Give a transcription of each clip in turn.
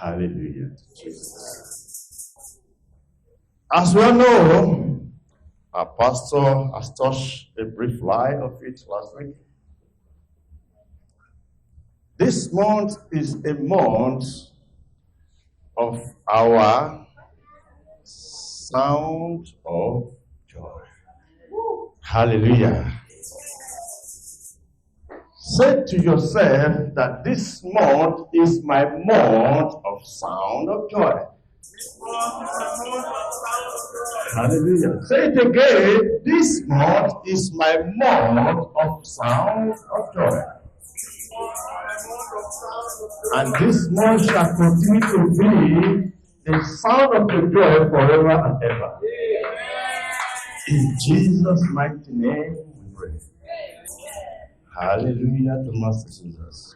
Hallelujah. Jesus. As we all know, our pastor has touched a brief line of it last week. This month is a month of our sound of joy. Hallelujah. Say to yourself that this month is my month of sound of joy. Hallelujah. Say it again. This month is my month of sound of joy. And this month shall continue to be the sound of the joy forever and ever. In Jesus' mighty name we pray. Hallelujah to Master Jesus.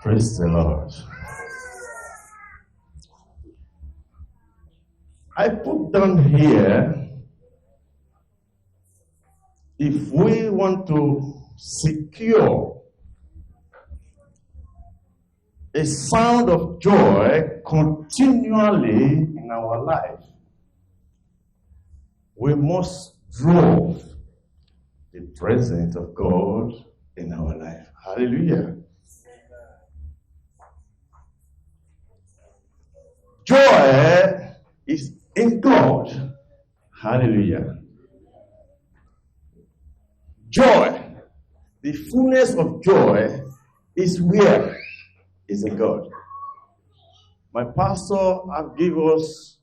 Praise the Lord. I put down here, if we want to secure a sound of joy continually in our life, we must draw the presence of God in our life. Hallelujah. Joy is in God. Hallelujah. Joy, the fullness of joy is where? Is in God. My pastor has given us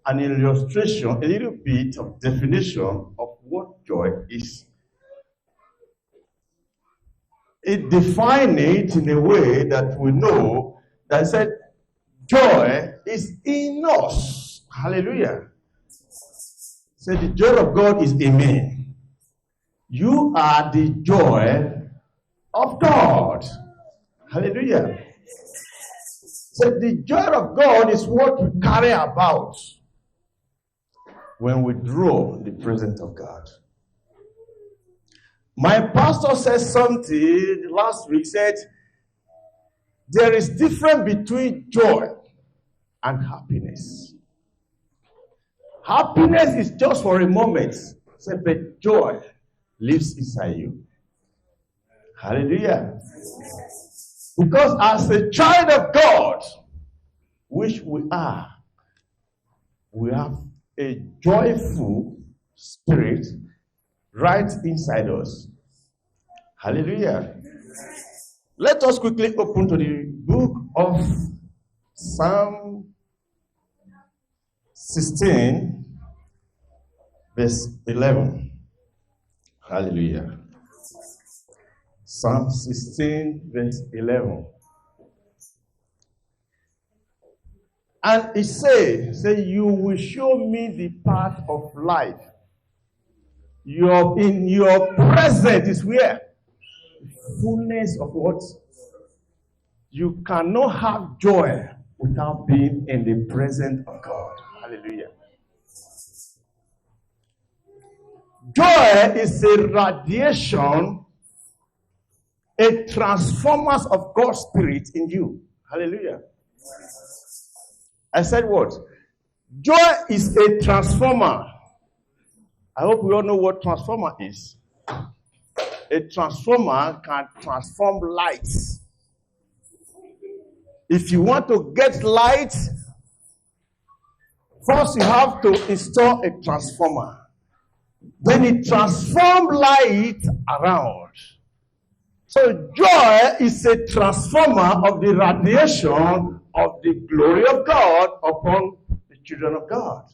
an illustration, a little bit of definition of what joy is. It defined it in a way that we know that said joy is in us. Hallelujah. So the joy of God is in me. You are the joy of God. Hallelujah. So the joy of God is what we carry about when we draw the presence of God. My pastor said something last week, said, there is difference between joy and happiness. Happiness is just for a moment, but joy lives inside you. Hallelujah. Because as a child of God, which we are, we have a joyful spirit right inside us. Hallelujah. Let us quickly open to the book of Psalm 16, verse 11. Hallelujah. Psalm 16, verse 11. And it says, you will show me the path of life. In your presence is where? Fullness of what? You cannot have joy without being in the presence of God. Hallelujah. Joy is a radiation, a transformers of God's Spirit in you. Hallelujah. I said what? Joy is a transformer. I hope we all know what transformer is. A transformer can transform lights. If you want to get light, first you have to install a transformer. Then it transforms light around. So joy is a transformer of the radiation of the glory of God upon the children of God.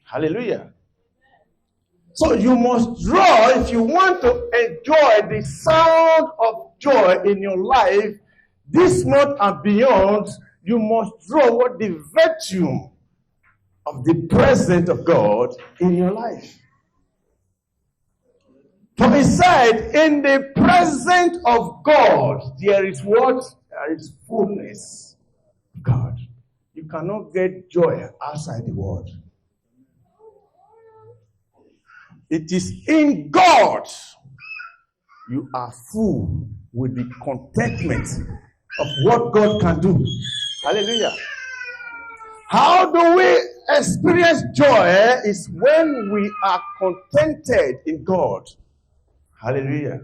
Hallelujah. So you must draw, if you want to enjoy the sound of joy in your life, this month and beyond, you must draw what the virtue of the presence of God in your life. For he said, in the presence of God, there is what? There is fullness of God. You cannot get joy outside the world. It is in God you are full with the contentment of what God can do. Hallelujah. How do we experience joy? Is when we are contented in God. Hallelujah.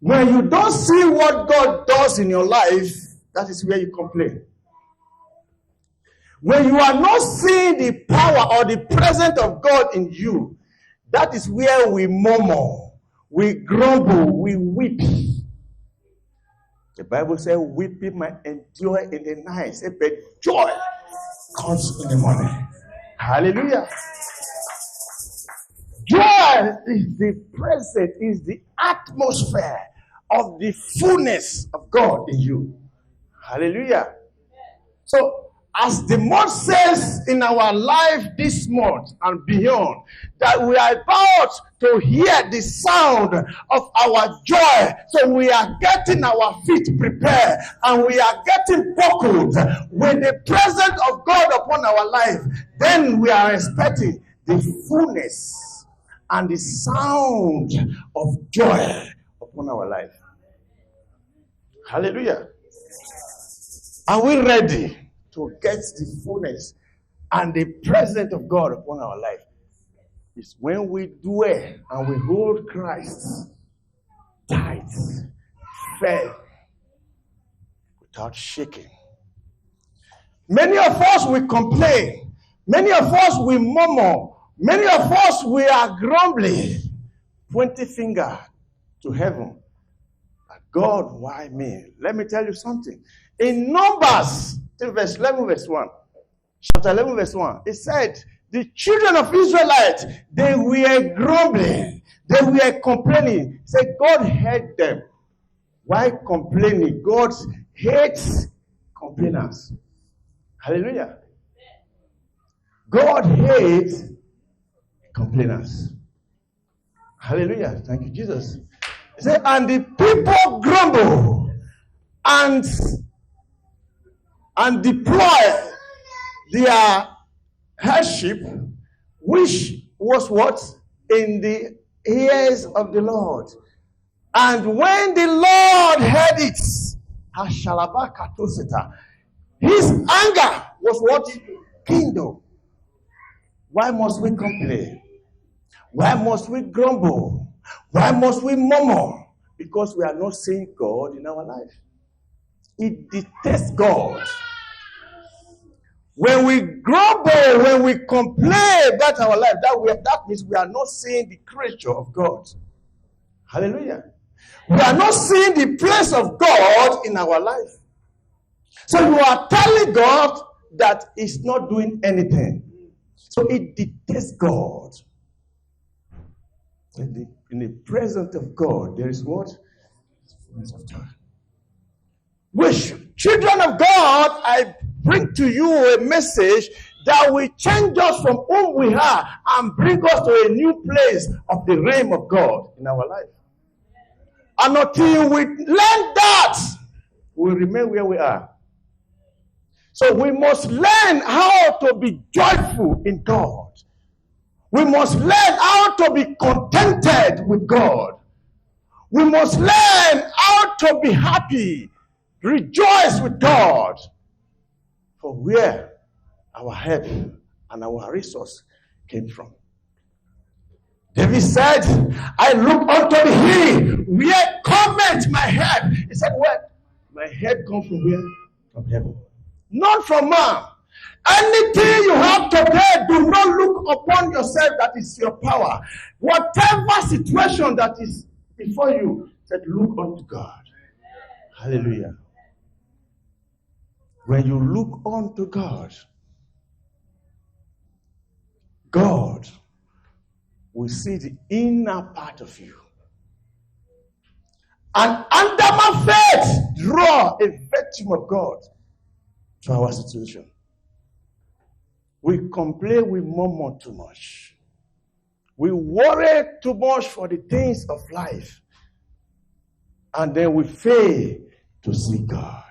When you don't see what God does in your life, that is where you complain. When you are not seeing the power or the presence of God in you, that is where we murmur, we grumble, we weep. The Bible says, weeping might endure in the night, but joy comes in the morning. Hallelujah. Joy is the presence, is the atmosphere of the fullness of God in you. Hallelujah. So, as the month says in our life this month and beyond, that we are about to hear the sound of our joy. So we are getting our feet prepared and we are getting buckled with the presence of God upon our life. Then we are expecting the fullness and the sound of joy upon our life. Hallelujah. Are we ready to get the fullness and the presence of God upon our life? It's when we dwell and we hold Christ tight, firm, without shaking. Many of us will complain. Many of us will murmur. Many of us we are grumbling, pointing finger to heaven. God, why me? Let me tell you something. In Numbers, verse 11, verse 1, chapter 11, verse 1, it said, the children of Israelites, they were grumbling, they were complaining. It said, God hated them. Why complaining? God hates complainers. Hallelujah. God hates complainers. Hallelujah. Thank you, Jesus. It said, and the people grumble and deploy their headship, which was what? In the ears of the Lord. And when the Lord heard it, his anger was what? Kindled. Why must we complain? Why must we grumble? Why must we murmur? Because we are not seeing God in our life. It detests God. When we grumble, when we complain about our life, that means we are not seeing the creature of God. Hallelujah. We are not seeing the place of God in our life. So you are telling God that He's not doing anything. So it detests God. In the presence of God, there is what? Fullness of joy. Which, children of God, I bring to you a message that will change us from whom we are and bring us to a new place of the realm of God in our life. And until we learn that, we remain where we are. So we must learn how to be joyful in God. We must learn how to be contented with God. We must learn how to be happy, rejoice with God. For where our help and our resource came from. David said, I look unto the hill, where cometh my help. He said, what? My help comes from where? From heaven. Not from man. Anything you have today, do not look upon yourself that is your power. Whatever situation that is before you, said, look unto God. Hallelujah. When you look unto God, God will see the inner part of you. And under my faith, draw a virtue of God to our situation. We complain, we murmur too much. We worry too much for the things of life. And then we fail to see God.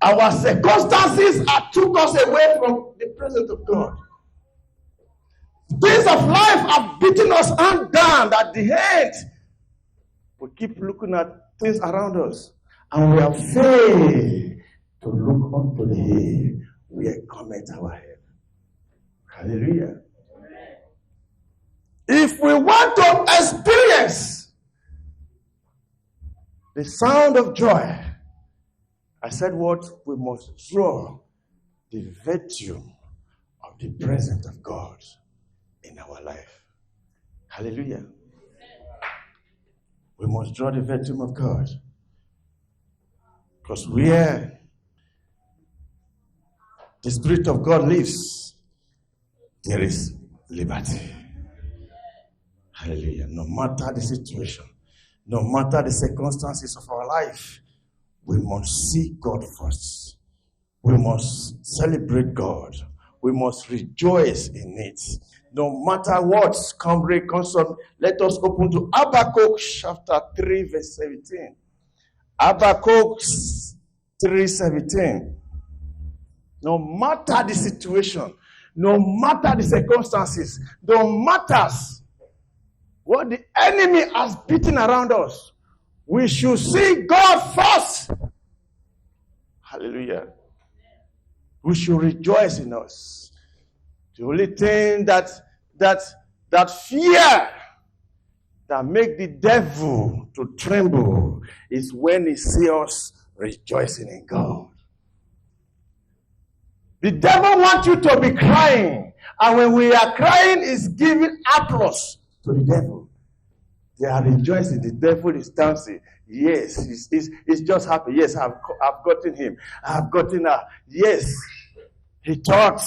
Our circumstances took us away from the presence of God. Things of life have beaten us down at the end. We keep looking at things around us, and we are failed to look unto the hill where cometh our help. Hallelujah. If we want to experience the sound of joy, I said what? We must draw the virtue of the presence of God in our life. Hallelujah. We must draw the virtue of God. Because where the Spirit of God lives, there is liberty. Hallelujah. No matter the situation, no matter the circumstances of our life, we must seek God first. We must celebrate God. We must rejoice in it. No matter what, let us open to Habakkuk chapter 3, verse 17. Habakkuk 3:17. No matter the situation, no matter the circumstances, no matter what the enemy has beaten around us, we should see God first. Hallelujah. We should rejoice in us. The only thing that fear that make the devil to tremble is when he sees us rejoicing in God. The devil wants you to be crying, and when we are crying, is giving applause to the devil. They are rejoicing. The devil is dancing. Yes, he's just happy. Yes, I've gotten him. I've gotten her. Yes, he thought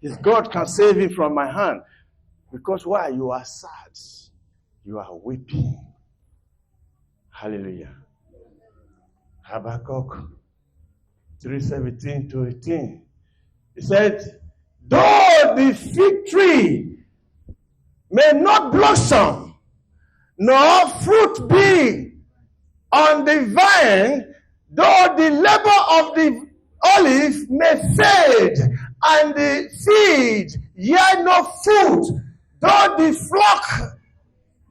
his God can save him from my hand. Because why? You are sad. You are weeping. Hallelujah. Habakkuk 3:17-18. He said, though the fig tree may not blossom, nor fruit be on the vine, though the labor of the olive may fade, and the seed yield no fruit, though the flock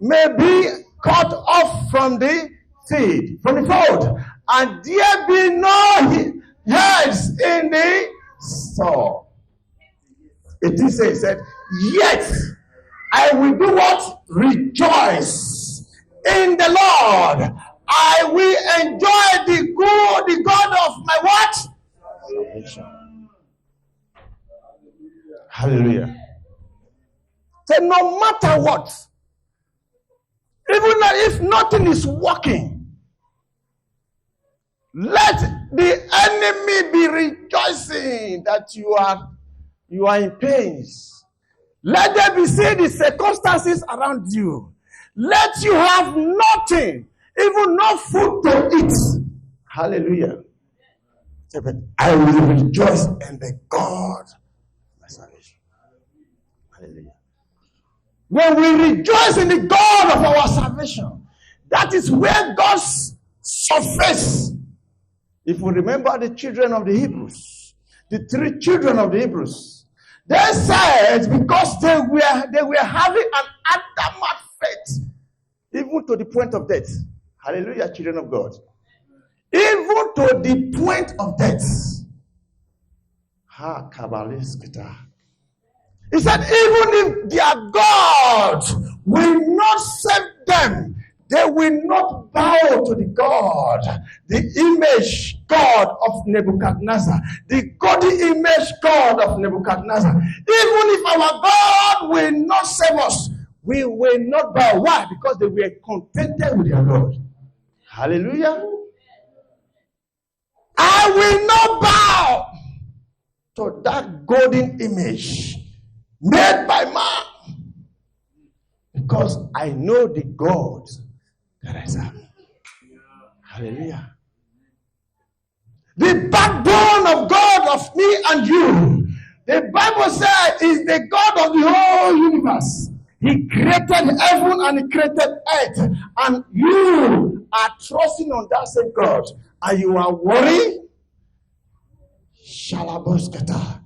may be cut off from the fold, and there be no heads in the store. It is said, yet I will do what? Rejoice in the Lord. I will enjoy the God of my what? Salvation. Hallelujah. So no matter what, even if nothing is working, let the enemy be rejoicing that you are in pains. Let them be seeing the circumstances around you. Let you have nothing, even no food to eat. Hallelujah. But I will rejoice in the God of my salvation. Hallelujah. When we rejoice in the God of our salvation, that is where God surfaces. If we remember the children of the Hebrews, the 3 children of the Hebrews, they said because they were having an adamant faith, even to the point of death. Hallelujah, children of God. Even to the point of death. He said, even if their God will not save them, they will not bow to the God, the image God of Nebuchadnezzar, the godly image God of Nebuchadnezzar. Even if our God will not save us, we will not bow. Why? Because they were contented with their Lord. Hallelujah. I will not bow to that golden image made by man, because I know the God that I serve. Hallelujah. The backbone of God of me and you, the Bible says, is the God of the whole universe. He created heaven and he created earth, and you are trusting on that same God, and you are worried. Shalaboskata.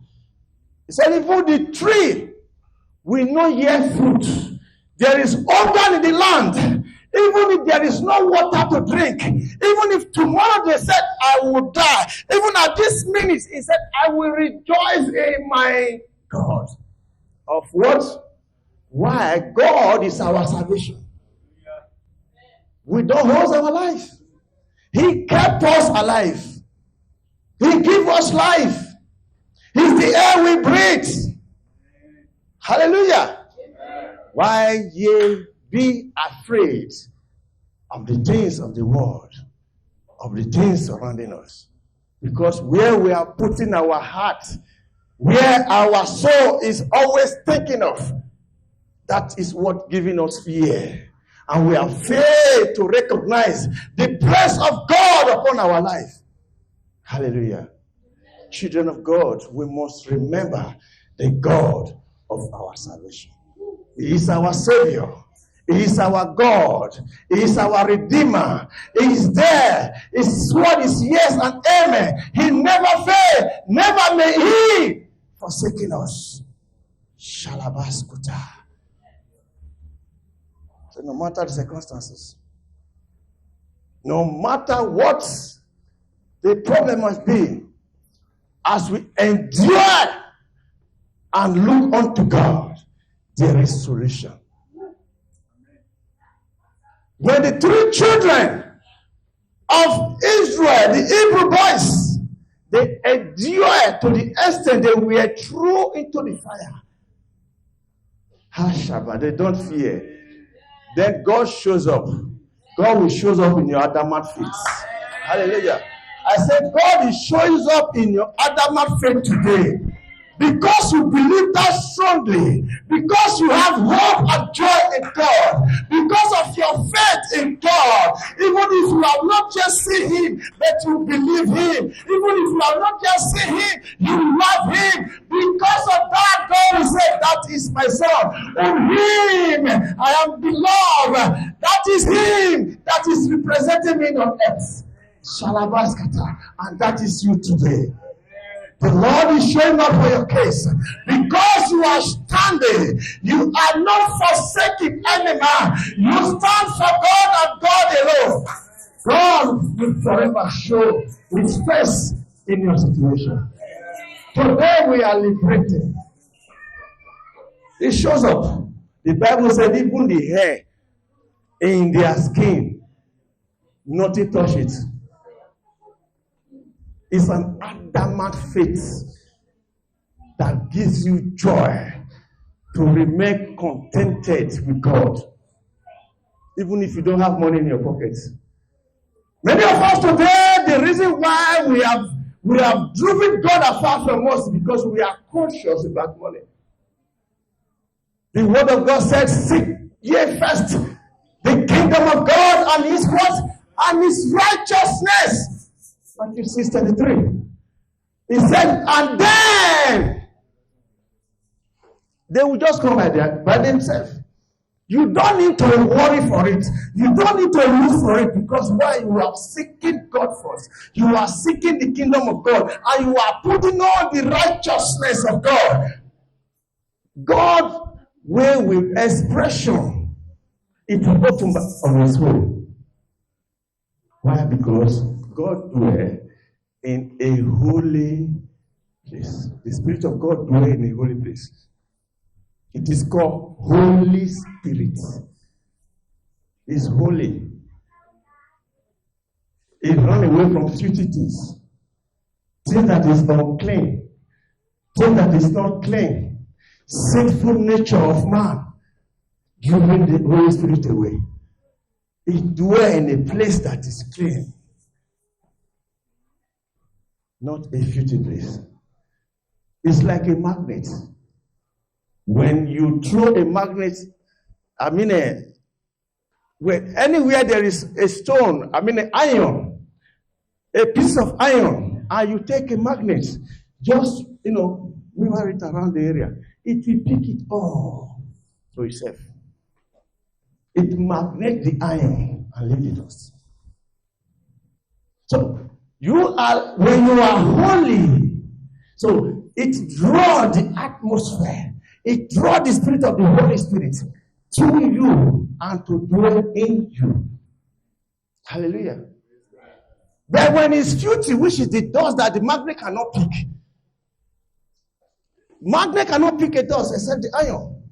He said, even the tree will not bear fruit. There is hunger in the land. Even if there is no water to drink, even if tomorrow they said, I will die, even at this minute, he said, I will rejoice in my God. Of what? Why? God is our salvation. We don't lose our life. He kept us alive. He gave us life. He's the air we breathe. Hallelujah. Why ye be afraid of the things of the world, of the things surrounding us? Because where we are putting our heart, where our soul is always thinking of, that is what giving us fear. And we are afraid to recognize the place of God upon our life. Hallelujah. Children of God, we must remember the God of our salvation. He is our Savior. He is our God. He is our Redeemer. He is there. His word is yes and amen. He never failed. Never may He forsaken us. Shalabaskuta. So no matter the circumstances, no matter what the problem must be, as we endure and look unto God, there is solution. When the three children of Israel, the Hebrew boys, they endured to the extent they were thrown into the fire. Hashaba, they don't fear. Then God shows up. God will show up in your adamant faith. Hallelujah. I said, God is showing up in your adamant faith today. Because you believe that strongly, because you have hope and joy in God, because of your faith in God, even if you have not just seen Him, but you believe Him, even if you have not just seen Him, you love Him. Because of that, God said, that is my Son. In Him I am beloved. That is Him that is representing me on earth. Shalabaskata. And that is you today. The Lord is showing up for your case. Because you are standing, you are not forsaken anymore. You stand for God and God alone. God will forever show His face in your situation. Today we are liberated. It shows up. The Bible said even the hair in their skin, nothing touch it. It's an adamant faith that gives you joy to remain contented with God, even if you don't have money in your pocket. Many of us today, the reason why we have driven God apart from us is because we are conscious about money. The word of God said, seek ye first the kingdom of God and His what? And His righteousness. Matthew 6:33. He said, and then they will just come by themselves. You don't need to worry for it. You don't need to look for it, because why? You are seeking God first. You are seeking the kingdom of God, and you are putting on the righteousness of God. God will with expression, it will go on His way. Why? Because God dwells in a holy place. The Spirit of God dwells in a holy place. It is called Holy Spirit. It's holy. It runs away from filthy things. Things that is unclean. Things that is not clean. Sinful nature of man. Giving the Holy Spirit away. It dwells in a place that is clean. Not a filthy place. It's like a magnet. When you throw a magnet, when anywhere there is a stone, an iron, a piece of iron, and you take a magnet, just, move it around the area, it will pick it all to itself. It magnets the iron and leave it us. So, when you are holy, so it draws the atmosphere. It draws the spirit of the Holy Spirit. to you and to dwell in you. Hallelujah. But when it's filthy, which is the dust that the magnet cannot pick. Magnet cannot pick a dust except the iron.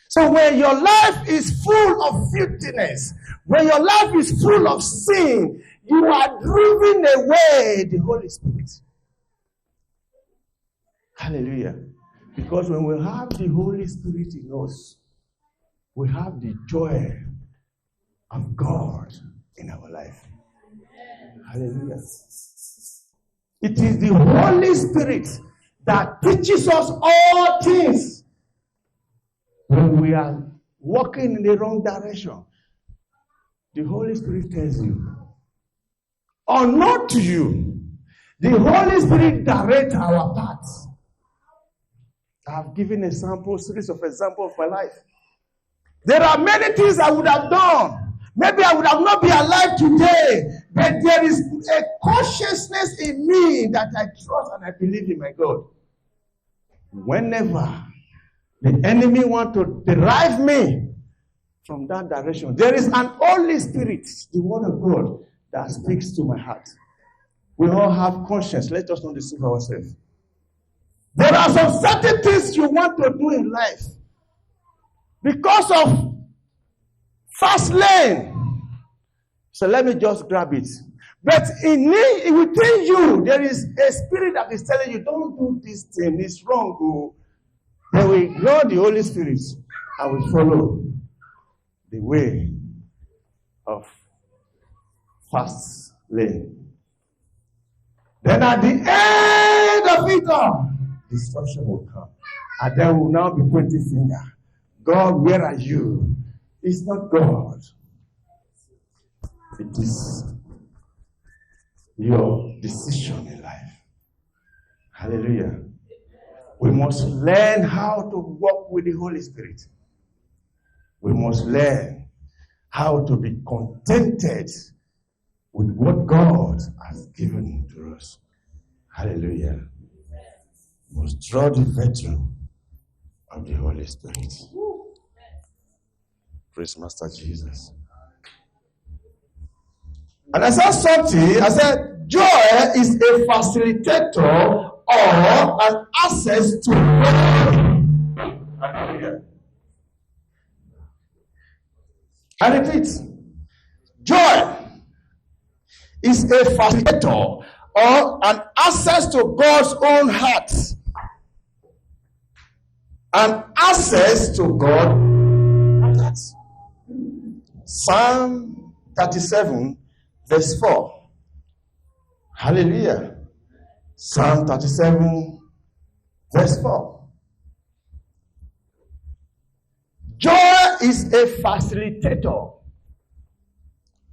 So when your life is full of filthiness, when your life is full of sin, you are driving away the Holy Spirit. Hallelujah. Because when we have the Holy Spirit in us, we have the joy of God in our life. Hallelujah. It is the Holy Spirit that teaches us all things when we are walking in the wrong direction. The Holy Spirit tells you, or not to you, the Holy Spirit directs our paths. I have given a series of examples of my life. There are many things I would have done. Maybe I would have not been alive today, but there is a consciousness in me that I trust and I believe in my God. Whenever the enemy wants to derive me from that direction, there is an Holy Spirit, the Word of God, that speaks to my heart. We all have conscience. Let us not deceive ourselves. There are some certain things you want to do in life because of fast lane. So let me just grab it. But within you, there is a spirit that is telling you, don't do this thing, it's wrong. Then we ignore the Holy Spirit and we follow the way of fast lane. Then at the end of it all, destruction will come. And then we'll now be pointing finger. God, where are you? It's not God. It is your decision in life. Hallelujah. We must learn how to walk with the Holy Spirit. We must learn how to be contented with what God has given to us. Hallelujah. We must draw the virtue of the Holy Spirit. Praise Master Jesus. And I said something, I said, joy is a facilitator or an access to God. I repeat, joy is a facilitator or an access to God's own heart. An access to God's heart. Psalm 37, verse 4. Hallelujah. Psalm 37, verse 4. Joy is a facilitator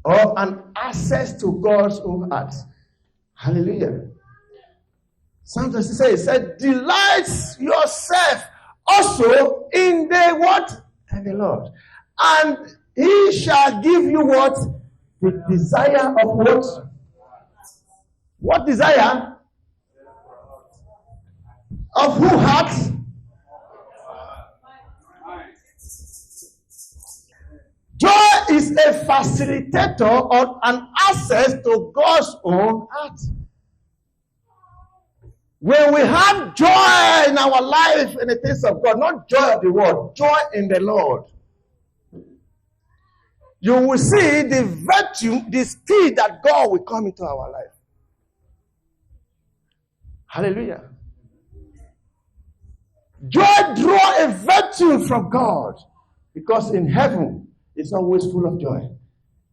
or an access to God's own heart. Hallelujah. Psalm 37 said, delight yourself also in the what? In the Lord. And he shall give you what? The desire of what? What desire? Of who heart? Joy is a facilitator or an access to God's own heart. When we have joy in our life in the things of God, not joy of the world, joy in the Lord, you will see the virtue, the speed that God will come into our life. Hallelujah. Joy draws a virtue from God because in heaven it's always full of joy.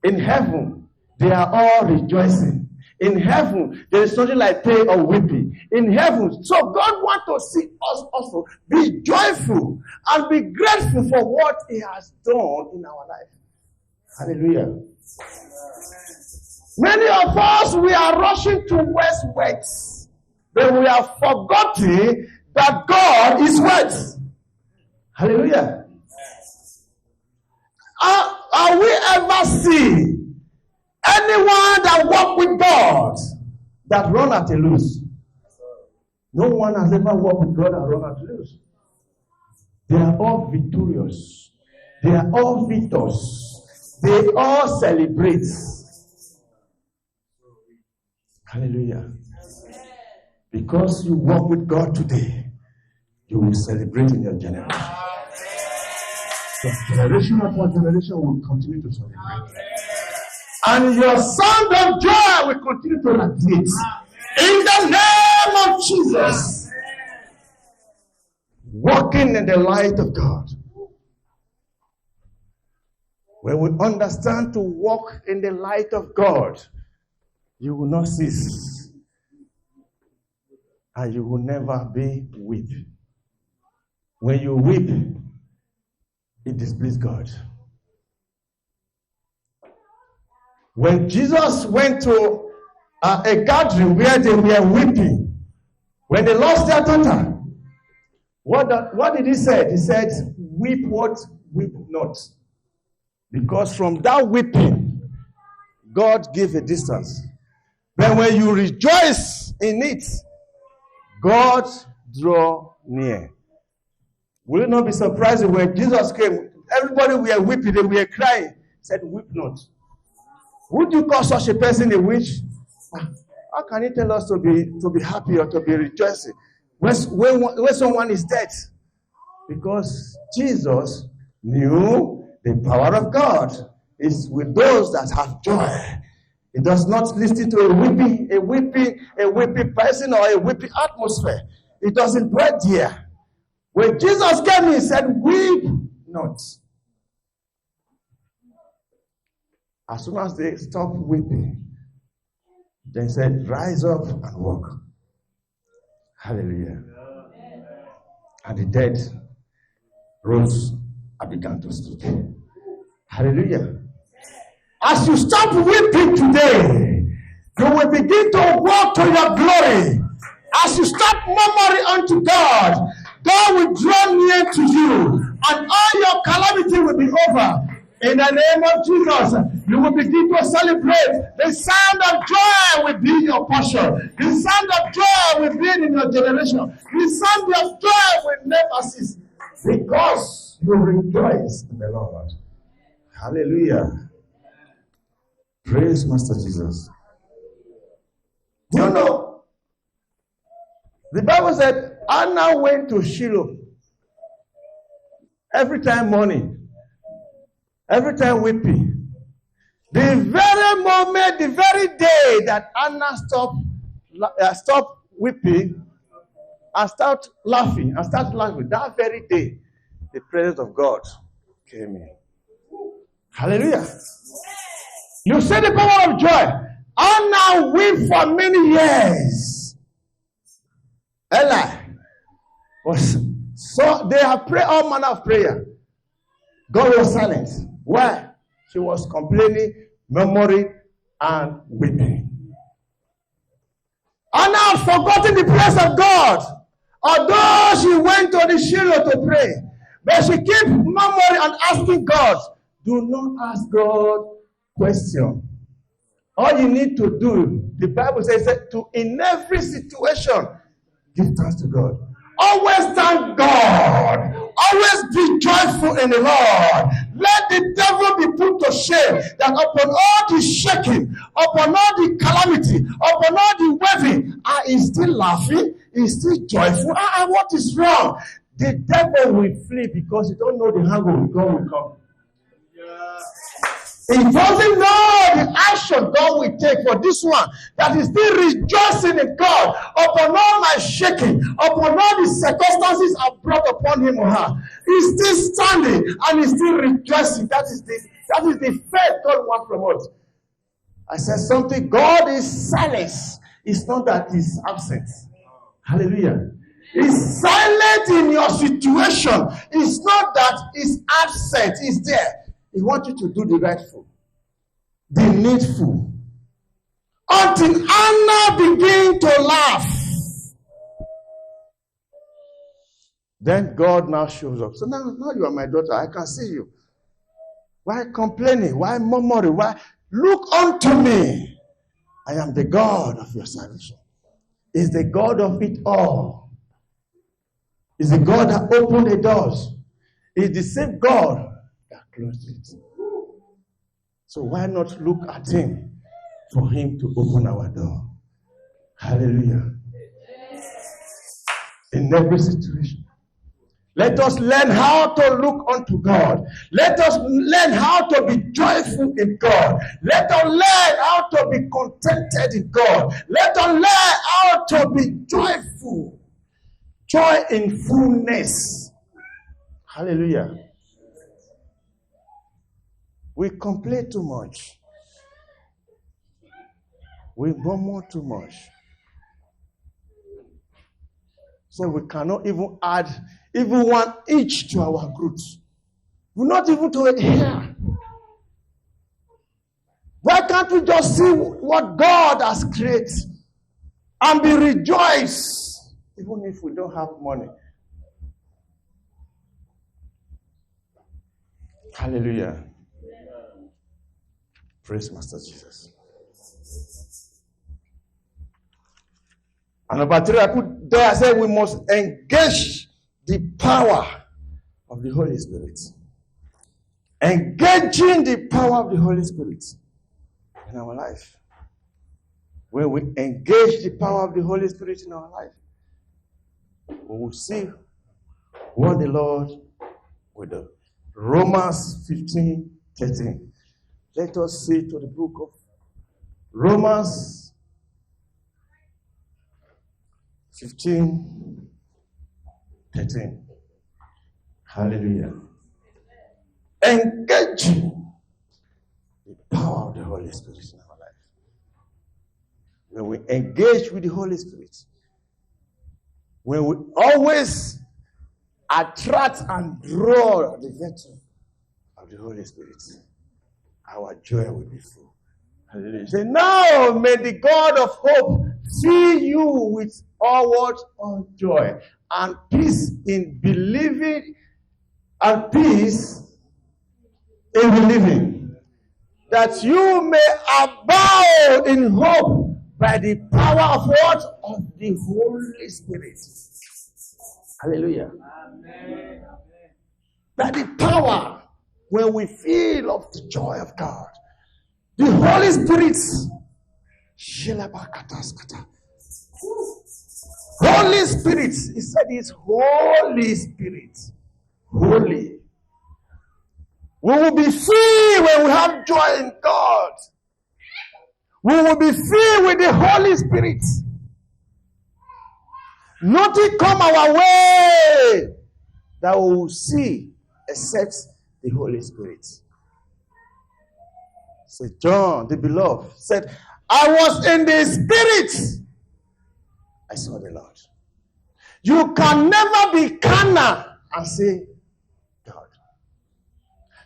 In heaven they are all rejoicing. In heaven there is nothing like pain or weeping. In heaven, so God wants to see us also be joyful and be grateful for what He has done in our life. Hallelujah. Many of us, we are rushing towards works, but we have forgotten that God is works. Hallelujah. Are we ever see anyone that walk with God that run at a lose? No one has ever walked with God and run at a lose. They are all victorious. They are all victors. They all celebrate. Hallelujah. Because you walk with God today, you will celebrate in your generation. So generation upon generation will continue to celebrate. And your sound of joy will continue to radiate. In the name of Jesus. Walking in the light of God. When we understand to walk in the light of God, you will not cease. And you will never be weep. When you weep, it displeases God. When Jesus went to a gathering where they were weeping, when they lost their daughter, what did he say? He said, weep what? Weep not. Because from that weeping, God gave a distance. But when you rejoice in it, God draw near. Will you not be surprised when Jesus came? Everybody were weeping, they were crying. He said, weep not. Would you call such a person a witch? How can he tell us to be happy or to be rejoicing when someone is dead? Because Jesus knew the power of God is with those that have joy. He does not listen to a weeping person or a weeping atmosphere. It doesn't dwell there. When Jesus came, he said, weep not. As soon as they stopped weeping, then he said, rise up and walk. Hallelujah. And the dead rose and began to speak. Hallelujah. As you stop weeping today, you will begin to walk to your glory. As you stop murmuring unto God, God will draw near to you, and all your calamity will be over. In the name of Jesus, you will begin to celebrate. The sound of joy will be your portion. The sound of joy will be in your generation. The sound of joy will never cease, because you rejoice in the Lord. Hallelujah. Praise Master Jesus. You know, the Bible said Anna went to Shiloh every time morning, every time weeping. The very moment, the very day that Anna stopped weeping and start laughing, that very day, the presence of God came in. Hallelujah. You see the power of joy. Anna wept for many years. Eli was so they have prayed all manner of prayer. God was silent. Why? She was complaining, murmuring, and weeping. Anna had forgotten the praise of God. Although she went to the Shiloh to pray, but she kept murmuring and asking God. Do not ask God question. All you need to do, the Bible says that in every situation, give thanks to God. Always thank God. Always be joyful in the Lord. Let the devil be put to shame that upon all the shaking, upon all the calamity, upon all the waving, he's still laughing, he's still joyful. What is wrong? The devil will flee because he don't know the angle God will come. He doesn't know the action God will take for this one that is still rejoicing in God upon all my shaking, upon all the circumstances I've brought upon him or her. He's still standing and he's still rejoicing. That is the faith God wants from us. I said something. God is silent. It's not that he's absent. Hallelujah. He's silent in your situation. It's not that he's absent. He's there. He wants you to do the rightful, the needful. Until Anna began to laugh. Then God now shows up. So now you are my daughter. I can see you. Why complaining? Why murmuring? Why? Look unto me. I am the God of your salvation. Is the God of it all. Is the God that opened the doors. Is the same God closed it. So why not look at him for him to open our door? Hallelujah. In every situation. Let us learn how to look unto God. Let us learn how to be joyful in God. Let us learn how to be contented in God. Let us learn how to be joyful. Joy in fullness. Hallelujah. We complain too much. We murmur too much. So we cannot even add even 1 inch to our growth. We're not even to a hair. Why can't we just see what God has created and be rejoiced, even if we don't have money? Hallelujah. Praise Master Jesus. And number 3, I put there, I said we must engage the power of the Holy Spirit. Engaging the power of the Holy Spirit in our life. When we engage the power of the Holy Spirit in our life, we will see what the Lord will do. Romans 15:13. Let us see to the book of Romans 15:13. Hallelujah. Engaging the power of the Holy Spirit in our life. When we engage with the Holy Spirit, when we always attract and draw the virtue of the Holy Spirit, our joy will be full. Hallelujah. Say, now may the God of hope fill you with all joy and peace in believing, and peace in believing, that you may abound in hope by the power of what? Of the Holy Spirit. Hallelujah. Amen. By the power, when we feel of the joy of God, the Holy Spirit, Holy Spirit, he said it's Holy Spirit. Holy. We will be free when we have joy in God. We will be filled with the Holy Spirit. Nothing come our way that we will see except the Holy Spirit. So John, the beloved, said, I was in the Spirit. I saw the Lord. You can never be carnal and say, God.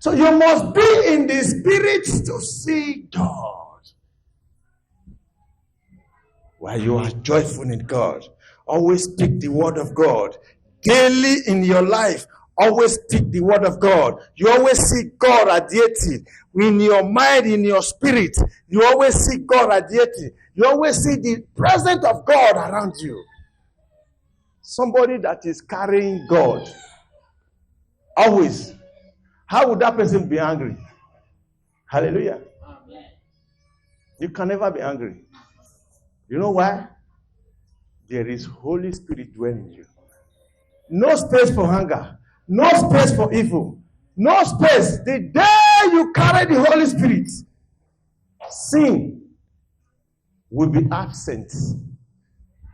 So you must be in the Spirit to see God. While you are joyful in God, always speak the word of God. Daily in your life, always speak the word of God. You always see God radiating in your mind, in your spirit. You always see God radiating. You always see the presence of God around you. Somebody that is carrying God, always. How would that person be angry? Hallelujah. You can never be angry. You know why? There is Holy Spirit dwelling in you. No space for anger. No space for evil. No space. The day you carry the Holy Spirit, sin will be absent.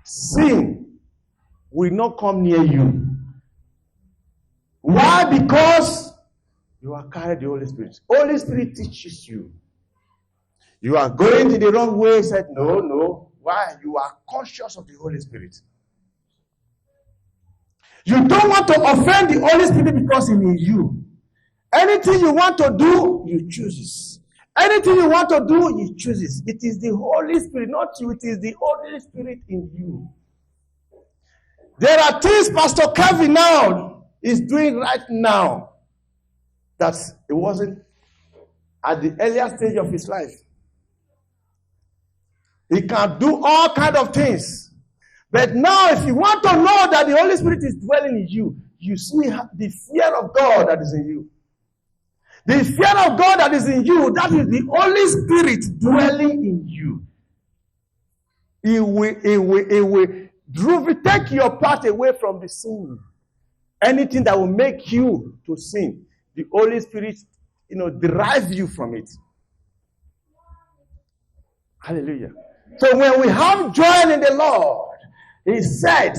Sin will not come near you. Why? Because you are carrying the Holy Spirit. Holy Spirit teaches you. You are going in the wrong way. Said, no. Why? You are conscious of the Holy Spirit. You don't want to offend the Holy Spirit because He is in you. Anything you want to do, you choose it. Anything you want to do, you choose it. It is the Holy Spirit, not you. It is the Holy Spirit in you. There are things Pastor Kevin now is doing right now that it wasn't at the earlier stage of his life. He can do all kinds of things. But now, if you want to know that the Holy Spirit is dwelling in you, you see the fear of God that is in you. The fear of God that is in you, that is the Holy Spirit dwelling in you. It will take your part away from the sin. Anything that will make you to sin, the Holy Spirit, derives you from it. Hallelujah. So when we have joy in the Lord, he said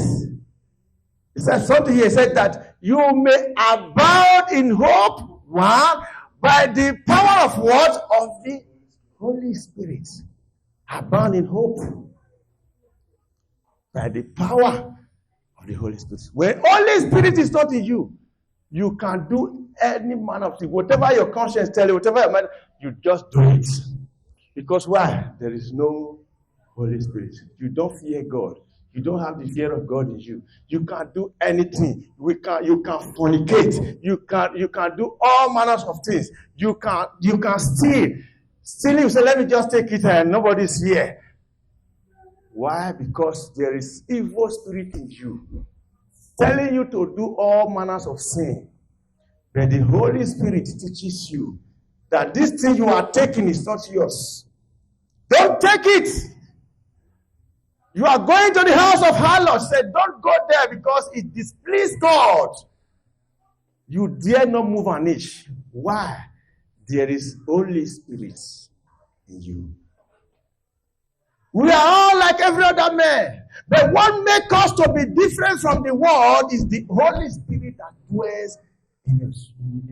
something here. He said that you may abound in hope, one, by the power of what? Of the Holy Spirit. Abound in hope by the power of the Holy Spirit. When Holy Spirit is not in you, you can do any manner of thing. Whatever your conscience tells you, whatever your mind, you just do it. Because why? There is no Holy Spirit. You don't fear God. You don't have the fear of God in you. You can't do anything. You can fornicate. You can do all manners of things. You can steal. Stealing, you say, let me just take it and nobody's here. Why? Because there is evil spirit in you, telling you to do all manners of sin. But the Holy Spirit teaches you that this thing you are taking is not yours. Don't take it. You are going to the house of harlots. Say, don't go there because it displeases God. You dare not move an inch. Why? There is Holy Spirit in you. We are all like every other man. But what makes us to be different from the world is the Holy Spirit that dwells in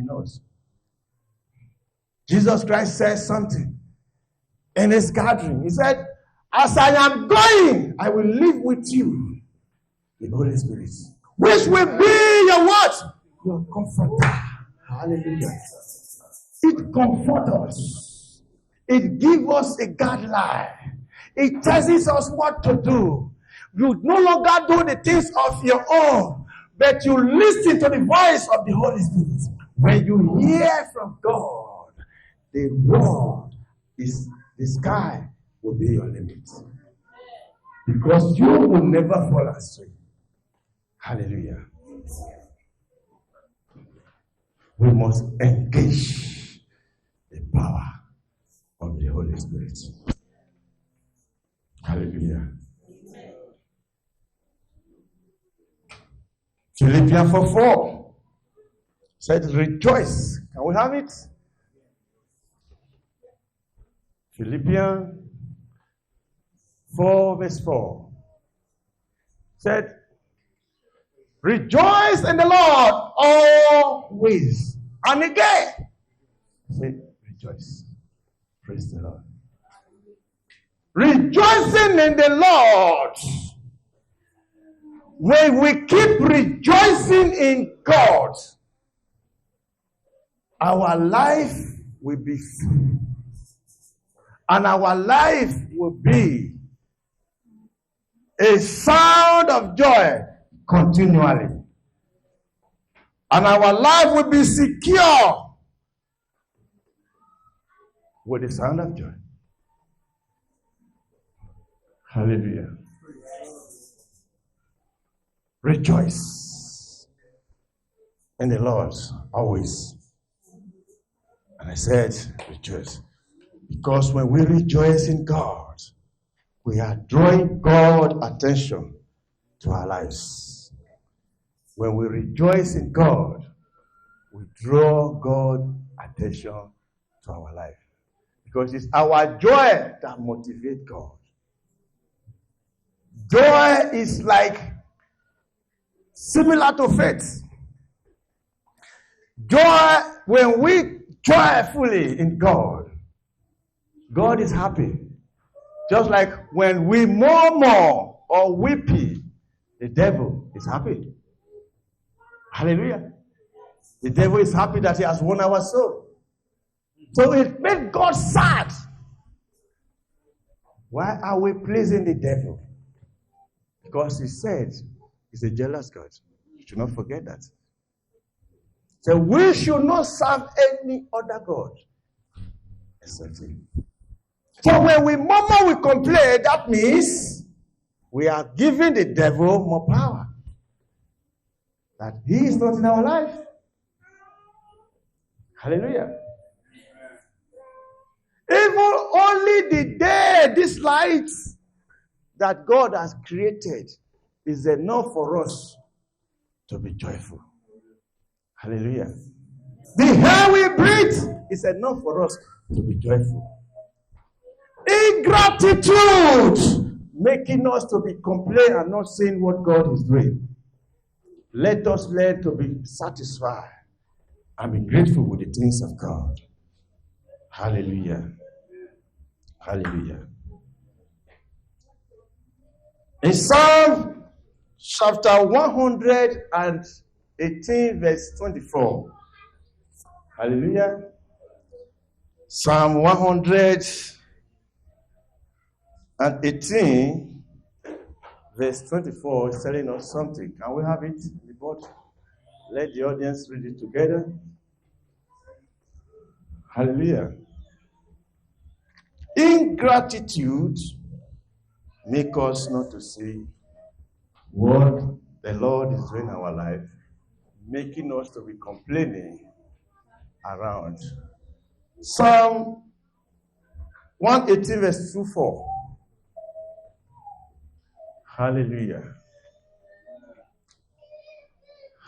us. Jesus Christ says something in his gathering. He said, as I am going, I will live with you, the Holy Spirit, which will be your what? Your comforter. Hallelujah. It comforts us. It gives us a guideline. It tells us what to do. You no longer do the things of your own, but you listen to the voice of the Holy Spirit. When you hear from God, the world is the sky will be your limit. Because you will never fall astray. Hallelujah. We must engage the power of the Holy Spirit. Hallelujah. Philippians 4:4 said, rejoice. Can we have it? Philippians 4:4 said, rejoice in the Lord always. And again, say, rejoice. Praise the Lord. Rejoicing in the Lord. When we keep rejoicing in God, our life will be full. And our life will be a sound of joy continually. And our life will be secure with the sound of joy. Hallelujah. Rejoice in the Lord always. And I said, rejoice. Because when we rejoice in God, we are drawing God's attention to our lives. When we rejoice in God, we draw God's attention to our life. Because it's our joy that motivates God. Joy is like similar to faith. Joy, when we joyfully in God, God is happy. Just like when we murmur or weepy, the devil is happy. Hallelujah. The devil is happy that he has won our soul. So it made God sad. Why are we pleasing the devil? Because he said he's a jealous God. You should not forget that. So we should not serve any other God except him. So when we murmur, we complain, that means we are giving the devil more power. That he is not in our life. Hallelujah. Even only the day, this light that God has created is enough for us to be joyful. Hallelujah. The air we breathe is enough for us to be joyful. Ingratitude making us to be complaining and not saying what God is doing. Let us learn to be satisfied and be grateful with the things of God. Hallelujah. Hallelujah. In Psalm chapter 118, verse 24. Hallelujah. Psalm 118, verse 24 is telling us something. Can we have it in the board? Let the audience read it together. Hallelujah. Ingratitude make us not to see what the Lord is doing in our life, making us to be complaining around. Psalm 118 verse 24. Hallelujah.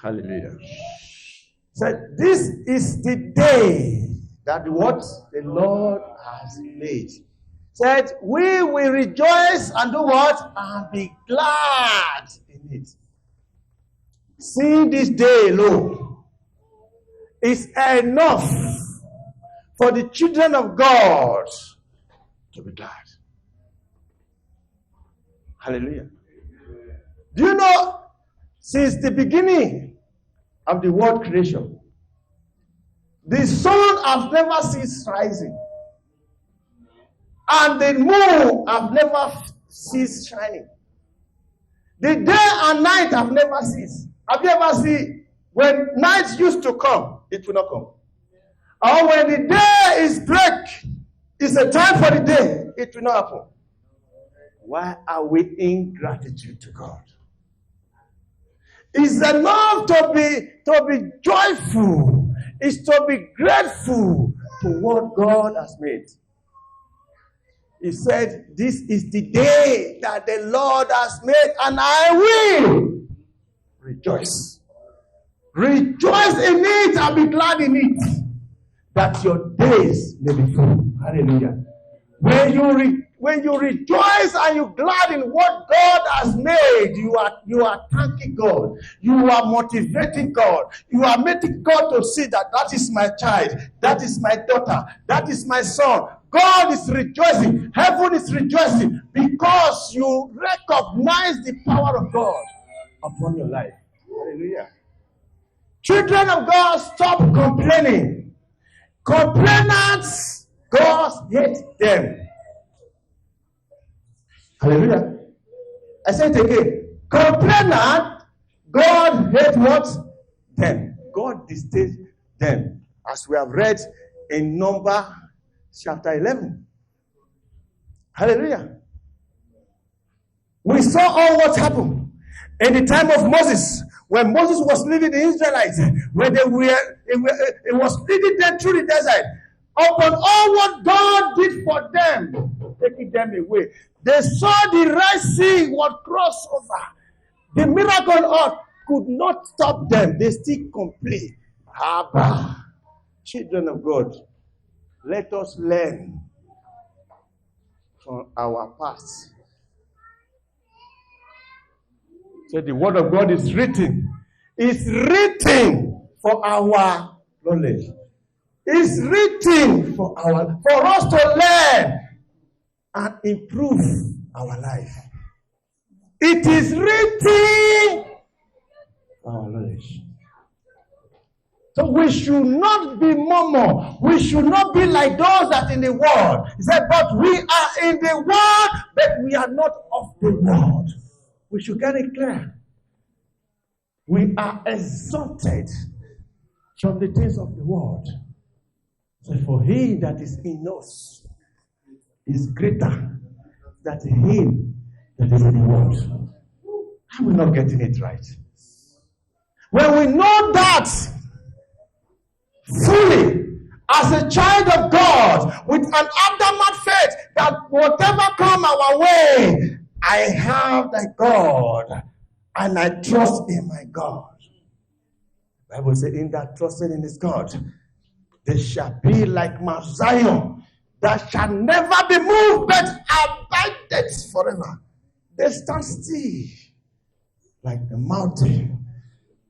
Hallelujah. Said, this is the day that what the Lord has made. Said, we will rejoice and do what? And be glad in it. Seeing this day alone is enough for the children of God to be glad. Hallelujah. Do you know, since the beginning of the world creation, the sun has never ceased rising, and the moon have never ceased shining. The day and night have never ceased. Have you ever seen when night used to come, it will not come? Or when the day is break, it's a time for the day, it will not happen. Why are we in gratitude to God? It's enough to be joyful. It's to be grateful to what God has made. He said, this is the day that the Lord has made, and I will rejoice. Rejoice in it and be glad in it, that your days may be full. Hallelujah. When you rejoice and you glad in what God has made, you are thanking God. You are motivating God. You are making God to see that is my child, that is my daughter, that is my son. God is rejoicing. Heaven is rejoicing because you recognize the power of God upon your life. Hallelujah. Children of God, stop complaining. Complainants, God hates them. Hallelujah. I say it again. Complainant, God hates what? Them. God distasts them. As we have read in Numbers chapter 11. Hallelujah. We saw all what happened in the time of Moses, when Moses was leading the Israelites, when it was leading them through the desert. Upon all what God did for them, taking them away. They saw the Red Sea was crossed over. The miracle on earth could not stop them. They still complain. Abba, children of God, let us learn from our past. So the word of God is written. It's written for our knowledge. It's written for us to learn and improve our life. It is written for our knowledge. So we should not be murmur. We should not be like those that in the world. He said, but we are in the world, but we are not of the world. We should get it clear. We are exalted from the things of the world. So for he that is in us is greater than him that is in the world. Are we not getting it right? When we know that fully as a child of God, with an Adamite faith, that whatever come our way, I have thy God, and I trust in my God. The Bible says, in that trusted in his God, they shall be like Mount Zion, that shall never be moved, but abided forever. They stand still, like the mountain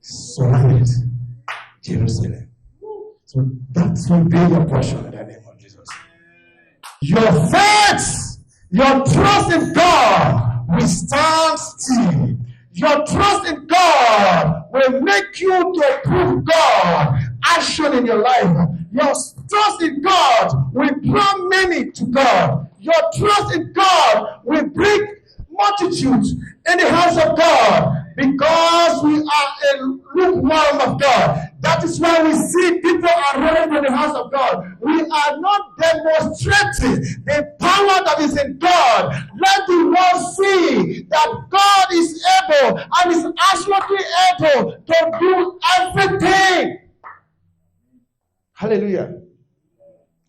surrounded Jerusalem. So that's will be your portion in the name of Jesus. Your faith, your trust in God will stand still. Your trust in God will make you to prove God action in your life. Your trust in God will draw many to God. Your trust in God will bring multitudes in the house of God, because we are a lukewarm of God. That is why we see people are running to the house of God. We are not demonstrating the power that is in God. Let the world see that God is able and is absolutely able to do everything. Hallelujah.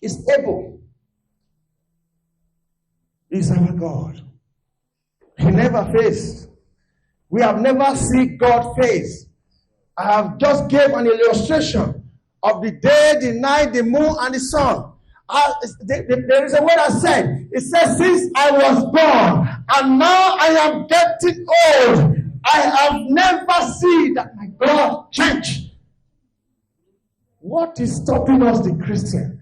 He's able. He's our God. He never fails. We have never seen God face. I have just gave an illustration of the day, the night, the moon, and the sun. There is a word I said. It says, since I was born, and now I am getting old, I have never seen that my God change. What is stopping us, the Christian,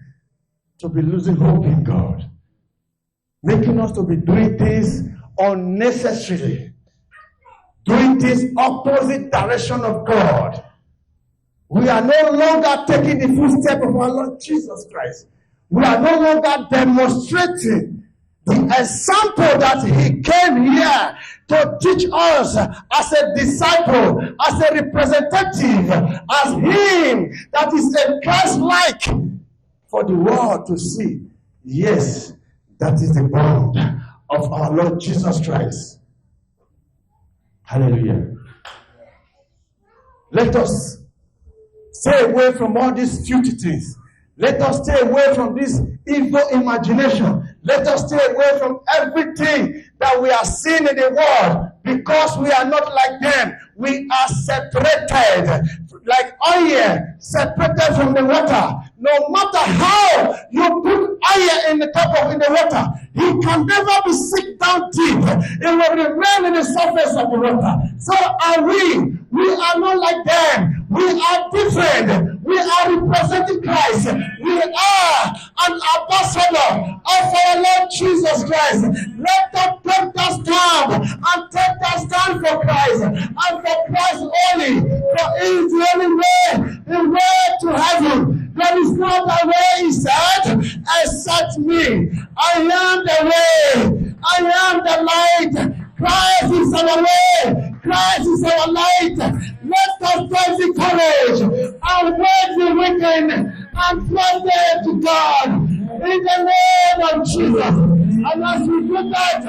to be losing hope in God? Making us to be doing things unnecessarily. Doing this opposite direction of God. We are no longer taking the footstep of our Lord Jesus Christ. We are no longer demonstrating the example that he came here to teach us as a disciple, as a representative, as him that is a Christ-like for the world to see. Yes, that is the bond of our Lord Jesus Christ. Hallelujah. Let us stay away from all these future things. Let us stay away from this evil imagination. Let us stay away from everything that we are seeing in the world, because we are not like them. We are separated, like oil separated from the water. No matter how you put oil in the water, it can never be sink down deep. It will remain in the surface of the water. So are we. We are not like them. We are different. We are representing Christ. We are an ambassador of our Lord Jesus Christ. Let us take that stand and take that stand for Christ and for Christ only. For it is the only way, the way to heaven. There is no other way, he said, except me. I am the way. I am the light. Christ is our way. Christ is our light. Let us take the courage and wait the wicked and pray them to God in the name of Jesus. And as we do that,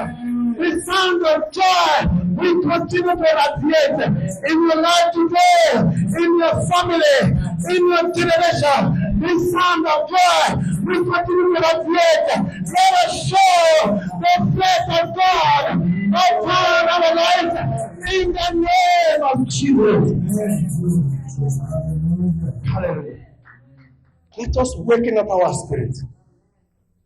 the sound of joy will continue to radiate in your life today, in your family, in your generation. The sound of joy will continue to radiate. Let us show the faith of God upon our life in the name of Jesus. Hallelujah. Let us waken up our spirit.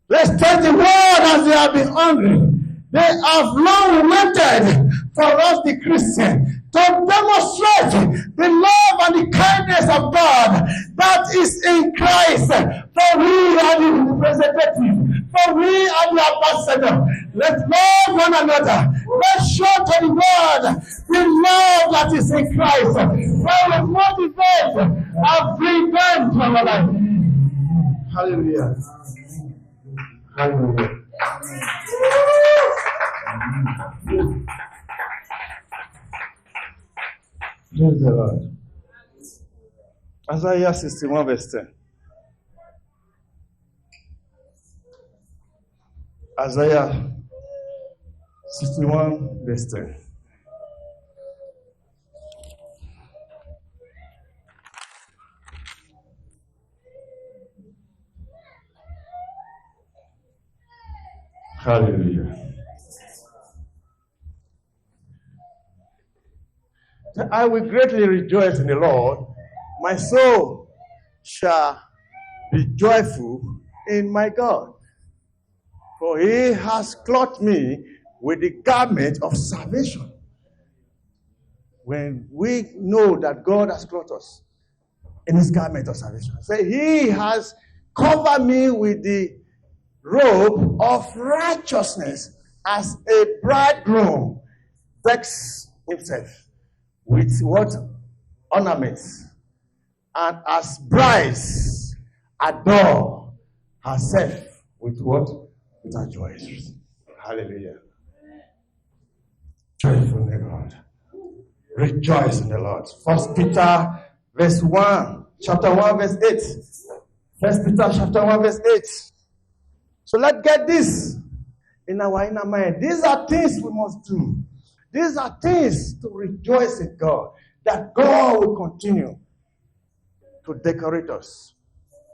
Let's tell the world as they have been hungry. They have long waited for us, the Christian, to demonstrate the love and the kindness of God that is in Christ. For we are the representative. For we are the ambassador. Let's love one another. Let's show to the world the love that is in Christ. For we motivate and bring them to our life. Hallelujah. Hallelujah. Praise the Lord. Isaiah 61 verse 10. Isaiah 61 verse 10. Hallelujah. I will greatly rejoice in the Lord. My soul shall be joyful in my God. For he has clothed me with the garment of salvation. When we know that God has clothed us in his garment of salvation. So he has covered me with the robe of righteousness as a bridegroom decks himself with what? Ornaments. And as brides adore herself with what? With her joys. Hallelujah. Joyful in God. Rejoice in the Lord. 1 Peter verse 1, chapter 1, verse 8. 1 Peter chapter 1, verse 8. So let's get this in our inner mind. These are things we must do. These are things to rejoice in God. That God will continue to decorate us,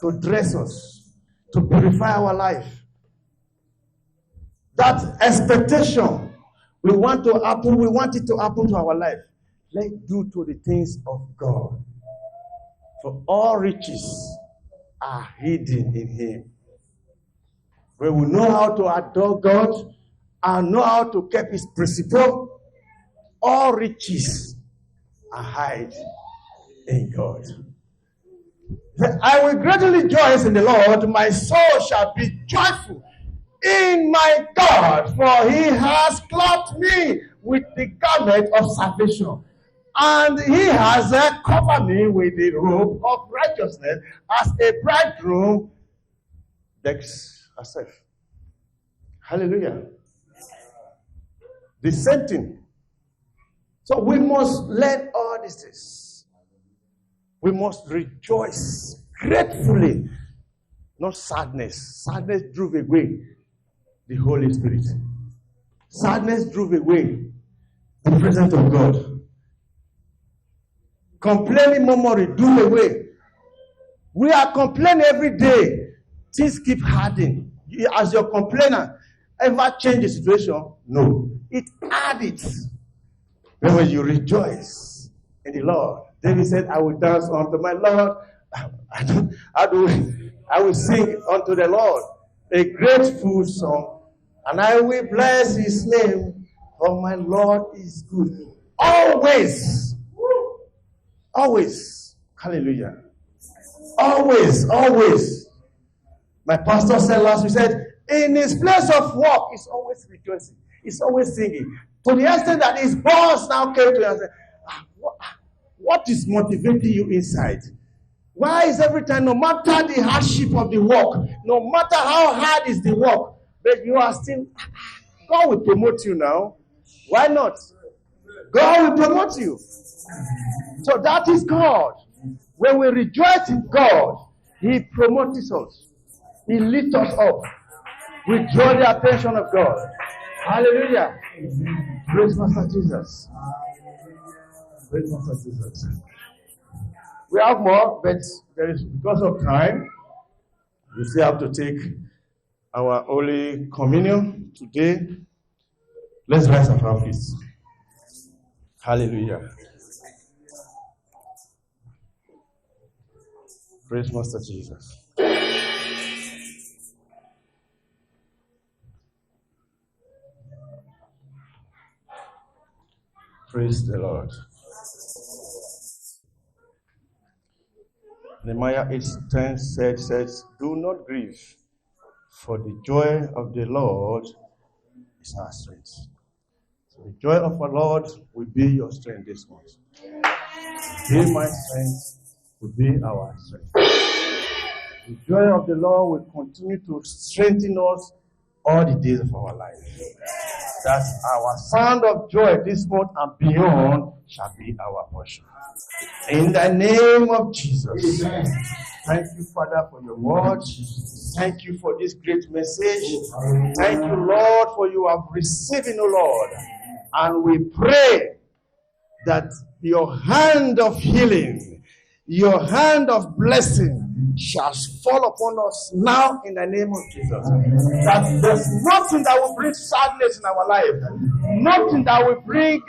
to dress us, to purify our life. That expectation we want to happen, we want it to happen to our life. Let's do to the things of God. For all riches are hidden in him. When we know how to adore God and know how to keep his principle, all riches are hid in God. I will greatly rejoice in the Lord. My soul shall be joyful in my God, for he has clothed me with the garment of salvation. And he has covered me with the robe of righteousness as a bridegroom decks herself. Hallelujah. The same thing. So we must learn all these things. We must rejoice gratefully, not sadness. Sadness drove away the Holy Spirit. Sadness drove away the presence of God. Complaining, murmuring, do away. We are complaining every day. Things keep hurting. As your complainer, ever change the situation? No. It added. When you rejoice in the Lord, David said, I will dance unto my Lord. I will sing unto the Lord a grateful song, and I will bless his name, for my Lord is good. Always. Always. Hallelujah. Always. Always. My pastor said last week, said, in his place of work, he's always rejoicing. He's always singing. To the extent that his boss now came to him and said, what is motivating you inside? Why is every time, no matter the hardship of the work, no matter how hard is the work, but you are still, God will promote you now. Why not? God will promote you. So that is God. When we rejoice in God, he promotes us. He lifts us up. We draw the attention of God. Hallelujah. Praise Master Jesus. Praise Master Jesus. We have more, but there is, because of time, we still have to take our Holy Communion today. Let's rise up our feet. Hallelujah. Praise Master Jesus. Praise the Lord. Nehemiah 8:10 says, do not grieve, for the joy of the Lord is our strength. So the joy of our Lord will be your strength this month. Be my strength will be our strength. The joy of the Lord will continue to strengthen us all the days of our life. That our sound of joy this month and beyond shall be our portion. In the name of Jesus. Amen. Thank you, Father, for your word. Thank you for this great message. Thank you, Lord, for you have received it, O Lord. And we pray that your hand of healing, your hand of blessing, shall fall upon us now in the name of Jesus. That there's nothing that will bring sadness in our life, nothing that will bring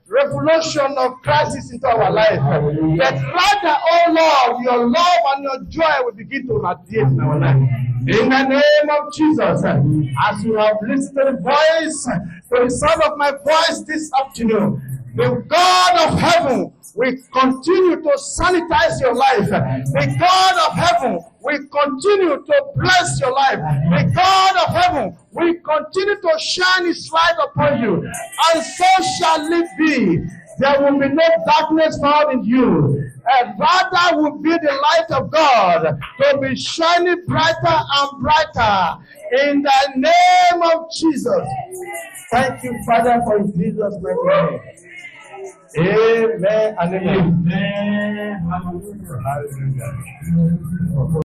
revolution of crisis into our life, but rather, oh Lord, your love and your joy will begin to radiate in our life. In the name of Jesus, as you have listened to the voice, to the sound of my voice this afternoon, the God of heaven will continue to sanitize your life. The God of heaven will continue to bless your life. The God of heaven will continue to shine his light upon you. And so shall it be. There will be no darkness found in you. And rather will be the light of God to be shining brighter and brighter in the name of Jesus. Thank you, Father, for in Jesus' mighty name. Amen and amen. Hallelujah.